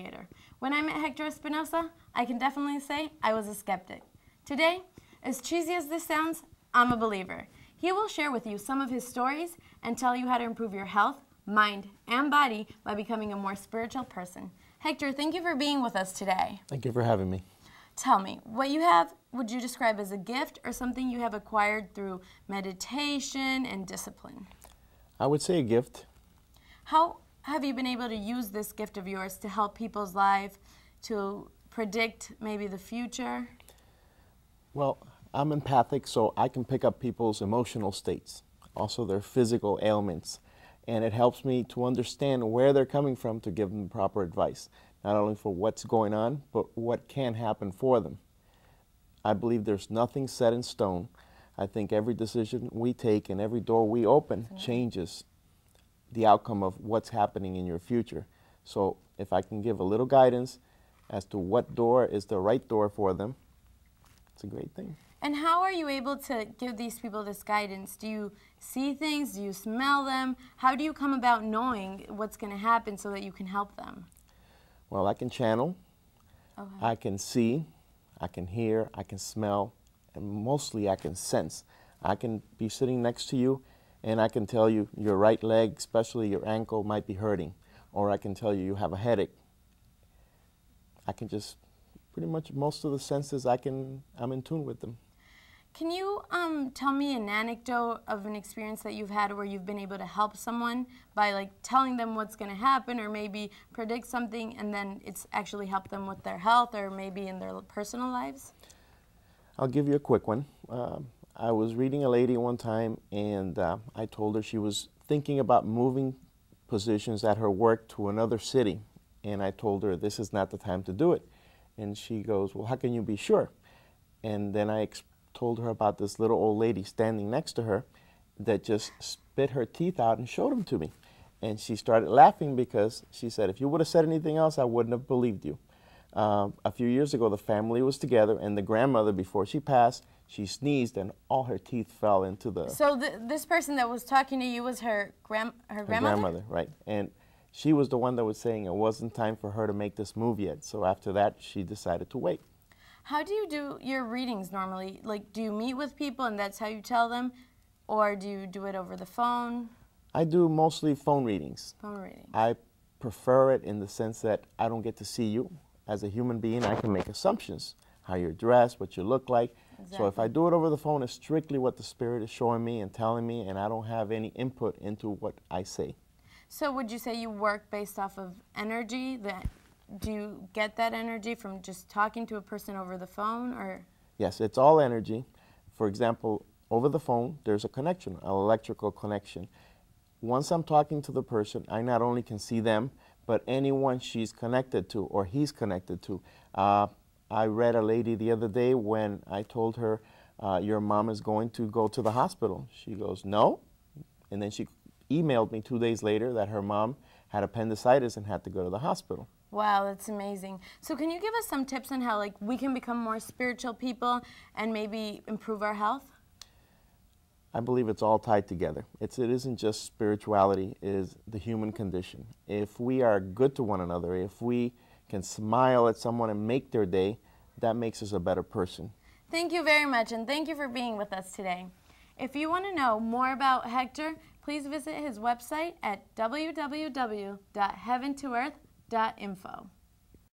creator. When I met Hector Espinosa, I can definitely say I was a skeptic. Today, as cheesy as this sounds, I'm a believer. He will share with you some of his stories and tell you how to improve your health, mind, and body by becoming a more spiritual person. Hector, thank you for being with us today. Thank you for having me. Tell me, what you have, would you describe as a gift or something you have acquired through meditation and discipline? I would say a gift. How have you been able to use this gift of yours to help people's lives, to predict maybe the future? Well, I'm empathic, so I can pick up people's emotional states, also their physical ailments, and it helps me to understand where they're coming from to give them proper advice, not only for what's going on, but what can happen for them. I believe there's nothing set in stone. I think every decision we take and every door we open changes the outcome of what's happening in your future. So if I can give a little guidance as to what door is the right door for them, it's a great thing. And how are you able to give these people this guidance? Do you see things? Do you smell them? How do you come about knowing what's going to happen so that you can help them? Well, I can channel, Okay. I can see, I can hear, I can smell, and mostly I can sense. I can be sitting next to you and I can tell you your right leg, especially your ankle, might be hurting. Or I can tell you you have a headache. I can just, pretty much most of the senses I'm in tune with them. Can you tell me an anecdote of an experience that you've had where you've been able to help someone by like telling them what's going to happen or maybe predict something and then it's actually helped them with their health or maybe in their personal lives? I'll give you a quick one. I was reading a lady one time and I told her she was thinking about moving positions at her work to another city. And I told her this is not the time to do it. And she goes, well, how can you be sure? And then I told her about this little old lady standing next to her that just spit her teeth out and showed them to me. And she started laughing because she said, if you would have said anything else, I wouldn't have believed you. A few years ago, the family was together, and the grandmother, before she passed, she sneezed, and all her teeth fell into the... So this person that was talking to you was her grandmother? Her grandmother, right. And she was the one that was saying it wasn't time for her to make this move yet. So after that, she decided to wait. How do you do your readings normally? Like, do you meet with people and that's how you tell them? Or do you do it over the phone? I do mostly phone readings. Phone reading. I prefer it in the sense that I don't get to see you. As a human being, I can make assumptions, how you're dressed, what you look like. Exactly. So if I do it over the phone, it's strictly what the Spirit is showing me and telling me, and I don't have any input into what I say. So would you say you work based off of energy? Do you get that energy from just talking to a person over the phone, or? Yes, it's all energy. For example, over the phone, there's a connection, an electrical connection. Once I'm talking to the person, I not only can see them, but anyone she's connected to or he's connected to. I read a lady the other day when I told her, your mom is going to go to the hospital. She goes, no. And then she emailed me 2 days later that her mom had appendicitis and had to go to the hospital. Wow, that's amazing. So can you give us some tips on how we can become more spiritual people and maybe improve our health? I believe it's all tied together. It isn't just spirituality, it is the human condition. If we are good to one another, if we can smile at someone and make their day, that makes us a better person. Thank you very much, and thank you for being with us today. If you want to know more about Hector, please visit his website at www.heaventoearth.info.